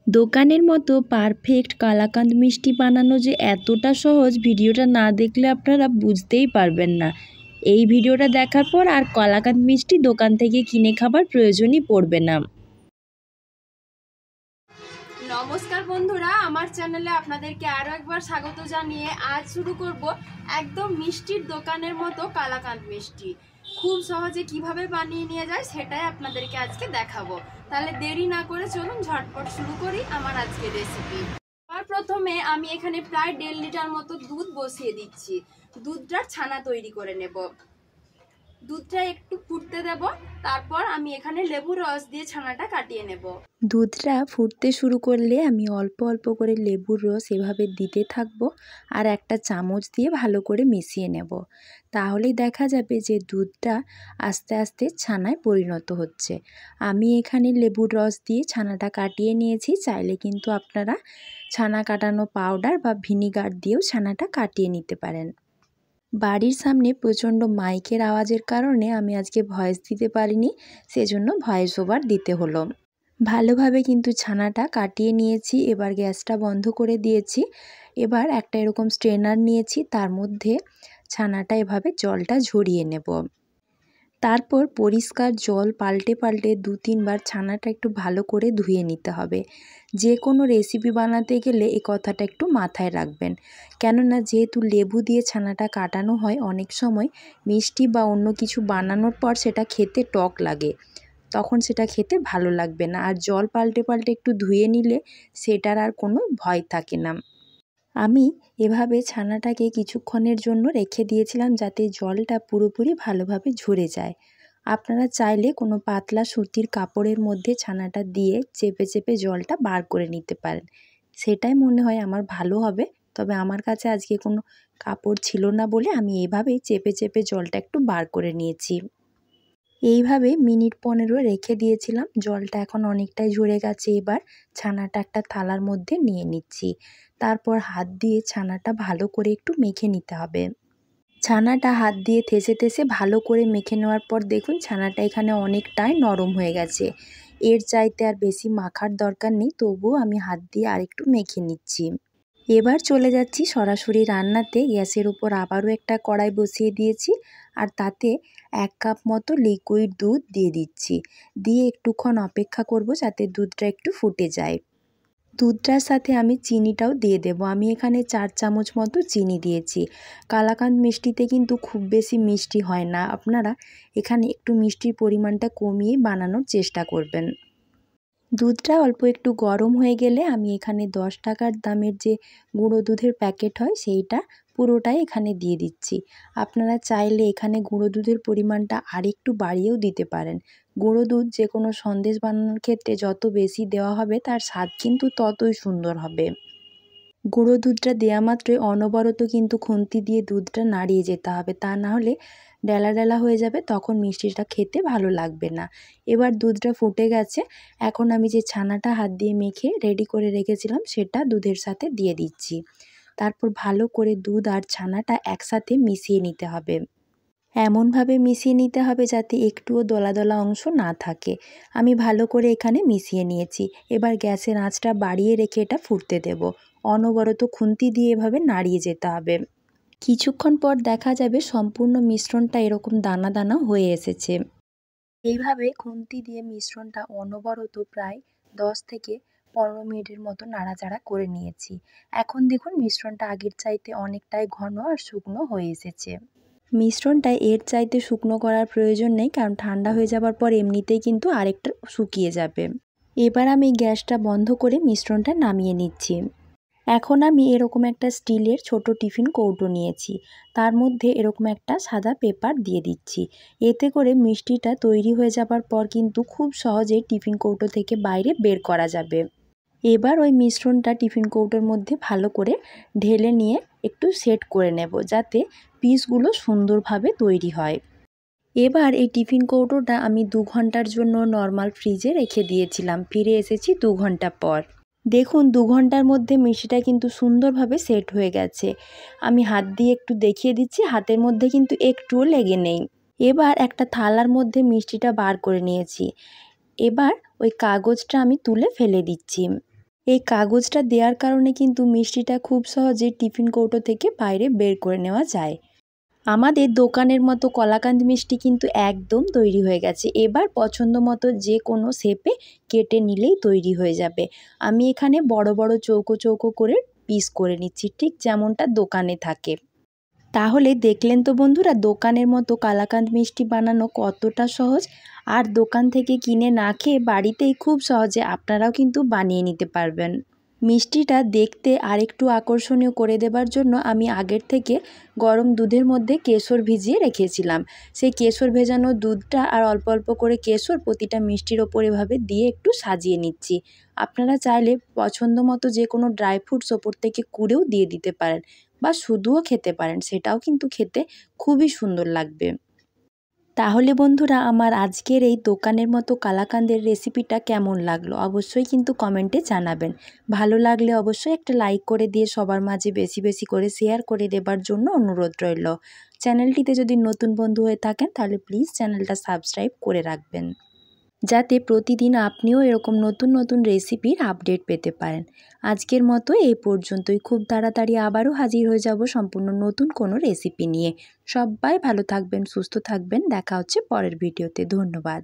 দোকানের মতো পারফেক্ট কালাকাঁদ মিষ্টি বানানো যে এতটা সহজ, ভিডিওটা না দেখলে আপনারা বুঝতেই পারবেন না। এই ভিডিওটা দেখার পর আর কালাকাঁদ মিষ্টি দোকান থেকে কিনে খাবার প্রয়োজনই পড়বে না। নমস্কার বন্ধুরা, আমার চ্যানেলে আপনাদেরকে আরও একবার স্বাগত জানিয়ে আজ শুরু করব একদম মিষ্টির দোকানের মতো কালাকাঁদ মিষ্টি। খুব সহজে কিভাবে বানিয়ে নিয়ে যায় সেটাই আপনাদেরকে আজকে দেখাবো। তাহলে দেরি না করে চলুন ঝটপট শুরু করি আমার আজকের রেসিপি। আর প্রথমে আমি এখানে প্রায় 1.5 লিটার মতো দুধ বসিয়ে দিচ্ছি। দুধটার ছানা তৈরি করে নেব। দুধটা একটু ফুটতে দেব, তারপর আমি এখানে লেবুর রস দিয়ে ছানাটা কাটিয়ে নেব। দুধটা ফুটতে শুরু করলে আমি অল্প অল্প করে লেবুর রস এভাবে দিতে থাকবো আর একটা চামচ দিয়ে ভালো করে মিশিয়ে নেব। তাহলেই দেখা যাবে যে দুধটা আস্তে আস্তে ছানায় পরিণত হচ্ছে। আমি এখানে লেবুর রস দিয়ে ছানাটা কাটিয়ে নিয়েছি। চাইলে কিন্তু আপনারা ছানা কাটানো পাউডার বা ভিনিগার দিয়েও ছানাটা কাটিয়ে নিতে পারেন। বাড়ির সামনে প্রচণ্ড মাইকের আওয়াজের কারণে আমি আজকে ভয়েস দিতে পারিনি, সেজন্য ভয়েস ওভার দিতে হলো। ভালোভাবে কিন্তু ছানাটা কাটিয়ে নিয়েছি। এবার গ্যাসটা বন্ধ করে দিয়েছি। এবার একটা এরকম স্ট্রেনার নিয়েছি, তার মধ্যে ছানাটা এভাবে জলটা ঝরিয়ে নেব। তারপর পরিষ্কার জল পাল্টে পাল্টে 2-3 বার ছানাটা একটু ভালো করে ধুয়ে নিতে হবে। যে কোনো রেসিপি বানাতে গেলে এই কথাটা একটু মাথায় রাখবেন, কেননা যেহেতু লেবু দিয়ে ছানাটা কাটানো হয়, অনেক সময় মিষ্টি বা অন্য কিছু বানানোর পর সেটা খেতে টক লাগে, তখন সেটা খেতে ভালো লাগবে না। আর জল পাল্টে পাল্টে একটু ধুয়ে নিলে সেটার আর কোনো ভয় থাকে না। আমি এভাবে ছানাটাকে কিছুক্ষণের জন্য রেখে দিয়েছিলাম যাতে জলটা পুরোপুরি ভালোভাবে ঝরে যায়। আপনারা চাইলে কোনো পাতলা সুতির কাপড়ের মধ্যে ছানাটা দিয়ে চেপে চেপে জলটা বার করে নিতে পারেন, সেটাই মনে হয় আমার ভালো হবে। তবে আমার কাছে আজকে কোনো কাপড় ছিল না বলে আমি এভাবেই চেপে চেপে জলটা একটু বার করে নিয়েছি। এইভাবে মিনিট 15 রেখে দিয়েছিলাম। জলটা এখন অনেকটাই ঝরে গেছে। এবার ছানাটা একটা থালার মধ্যে নিয়ে নিচ্ছি। তারপর হাত দিয়ে ছানাটা ভালো করে একটু মেখে নিতে হবে। ছানাটা হাত দিয়ে থেসে থেসে ভালো করে মেখে নেওয়ার পর দেখুন ছানাটা এখানে অনেকটাই নরম হয়ে গেছে। এর চাইতে আর বেশি মাখার দরকার নেই, তবুও আমি হাত দিয়ে আরেকটু মেখে নিচ্ছি। এবার চলে যাচ্ছি সরাসরি রান্নাতে। গ্যাসের উপর আবারও একটা কড়াই বসিয়ে দিয়েছি আর তাতে 1 কাপ মতো লিকুইড দুধ দিয়ে দিচ্ছি। দিয়ে একটুক্ষণ অপেক্ষা করব যাতে দুধটা একটু ফুটে যায়। দুধটার সাথে আমি চিনিটাও দিয়ে দেব। আমি এখানে 4 চামচ মতো চিনি দিয়েছি। কালাকাঁদ মিষ্টিতে কিন্তু খুব বেশি মিষ্টি হয় না, আপনারা এখানে একটু মিষ্টির পরিমাণটা কমিয়ে বানানোর চেষ্টা করবেন। দুধটা অল্প একটু গরম হয়ে গেলে আমি এখানে 10 টাকার দামের যে গুঁড়ো দুধের প্যাকেট হয় সেইটা পুরোটাই এখানে দিয়ে দিচ্ছি। আপনারা চাইলে এখানে গুঁড়ো দুধের পরিমাণটা আরেকটু বাড়িয়েও দিতে পারেন। গুঁড়ো দুধ যে কোনো সন্দেশ বানানোর ক্ষেত্রে যত বেশি দেওয়া হবে তার স্বাদ কিন্তু ততই সুন্দর হবে। গুঁড়ো দুধটা দেওয়া মাত্রই অনবরত কিন্তু খুন্তি দিয়ে দুধটা নাড়িয়ে যেতে হবে, তা না হলে ডেলা ডেলা হয়ে যাবে, তখন মিষ্টিটা খেতে ভালো লাগবে না। এবার দুধটা ফুটে গেছে। এখন আমি যে ছানাটা হাত দিয়ে মেখে রেডি করে রেখেছিলাম সেটা দুধের সাথে দিয়ে দিচ্ছি। তারপর ভালো করে দুধ আর ছানাটা একসাথে মিশিয়ে নিতে হবে। এমনভাবে মিশিয়ে নিতে হবে যাতে একটুও দলা দলা অংশ না থাকে। আমি ভালো করে এখানে মিশিয়ে নিয়েছি। এবার গ্যাসের আঁচটা বাড়িয়ে রেখে এটা ফুটতে দেব। অনবরত খুন্তি দিয়ে এভাবে নাড়িয়ে যেতে হবে। কিছুক্ষণ পর দেখা যাবে সম্পূর্ণ মিশ্রণটা এরকম দানা দানা হয়ে এসেছে। এইভাবে খুন্তি দিয়ে মিশ্রণটা অনবরত প্রায় 10 থেকে 15 মিনিটের মতো নাড়াচাড়া করে নিয়েছি। এখন দেখুন মিশ্রণটা আগের চাইতে অনেকটাই ঘন আর শুকনো হয়ে এসেছে। মিশ্রণটা এর চাইতে শুকনো করার প্রয়োজন নেই, কারণ ঠান্ডা হয়ে যাবার পর এমনিতেই কিন্তু আরেকটু শুকিয়ে যাবে। এবার আমি গ্যাসটা বন্ধ করে মিশ্রণটা নামিয়ে নিচ্ছি। এখন আমি এরকম একটা স্টিলের ছোট টিফিন কৌটো নিয়েছি, তার মধ্যে এরকম একটা সাদা পেপার দিয়ে দিচ্ছি। এতে করে মিষ্টিটা তৈরি হয়ে যাবার পর কিন্তু খুব সহজেই টিফিন কৌটো থেকে বাইরে বের করা যাবে। এবার ওই মিশ্রণটা টিফিন কৌটোর মধ্যে ভালো করে ঢেলে নিয়ে একটু সেট করে নেব যাতে পিসগুলো সুন্দরভাবে তৈরি হয়। এবার এই টিফিন কৌটোটা আমি 2 ঘন্টার জন্য নর্মাল ফ্রিজে রেখে দিয়েছিলাম। ফিরে এসেছি 2 ঘন্টা পর। দেখুন 2 ঘন্টার মধ্যে মিষ্টিটা কিন্তু সুন্দরভাবে সেট হয়ে গেছে। আমি হাত দিয়ে একটু দেখিয়ে দিচ্ছি, হাতের মধ্যে কিন্তু একটুও লেগে নেই। এবার একটা থালার মধ্যে মিষ্টিটা বার করে নিয়েছি। এবার ওই কাগজটা আমি তুলে ফেলে দিচ্ছি। এই কাগজটা দেওয়ার কারণে কিন্তু মিষ্টিটা খুব সহজে টিফিন কৌটো থেকে বাইরে বের করে নেওয়া যায়। আমাদের দোকানের মতো কলাকান্দ মিষ্টি কিন্তু একদম তৈরি হয়ে গেছে। এবার পছন্দ মতো যে কোনো শেপে কেটে নিলেই তৈরি হয়ে যাবে। আমি এখানে বড় বড় চৌকো চৌকো করে পিস করে নিচ্ছি, ঠিক যেমনটা দোকানে থাকে। তাহলে দেখলেন তো বন্ধুরা, দোকানের মতো কালাকান্দ মিষ্টি বানানো কতটা সহজ। আর দোকান থেকে কিনে না খেয়ে বাড়িতেই খুব সহজে আপনারাও কিন্তু বানিয়ে নিতে পারবেন। মিষ্টিটা দেখতে আরেকটু আকর্ষণীয় করে দেবার জন্য আমি আগের থেকে গরম দুধের মধ্যে কেশর ভিজিয়ে রেখেছিলাম। সেই কেশর ভেজানো দুধটা আর অল্প অল্প করে কেশর প্রতিটা মিষ্টির ওপর এভাবে দিয়ে একটু সাজিয়ে নিচ্ছি। আপনারা চাইলে পছন্দ মতো যে কোনো ড্রাই ফ্রুটস ওপর থেকে কুড়েও দিয়ে দিতে পারেন বা শুধুও খেতে পারেন, সেটাও কিন্তু খেতে খুবই সুন্দর লাগবে। তাহলে বন্ধুরা, আমার আজকের এই দোকানের মতো কালাকান্দের রেসিপিটা কেমন লাগলো অবশ্যই কিন্তু কমেন্টে জানাবেন। ভালো লাগলে অবশ্যই একটা লাইক করে দিয়ে সবার মাঝে বেশি বেশি করে শেয়ার করে দেবার জন্য অনুরোধ রইল। চ্যানেলটিতে যদি নতুন বন্ধু হয়ে থাকেন তাহলে প্লিজ চ্যানেলটা সাবস্ক্রাইব করে রাখবেন, যাতে প্রতিদিন আপনিও এরকম নতুন নতুন রেসিপির আপডেট পেতে পারেন। আজকের মতো এই পর্যন্তই। খুব তাড়াতাড়ি আবারও হাজির হয়ে যাব সম্পূর্ণ নতুন কোনো রেসিপি নিয়ে। সবাই ভালো থাকবেন, সুস্থ থাকবেন। দেখা হচ্ছে পরের ভিডিওতে। ধন্যবাদ।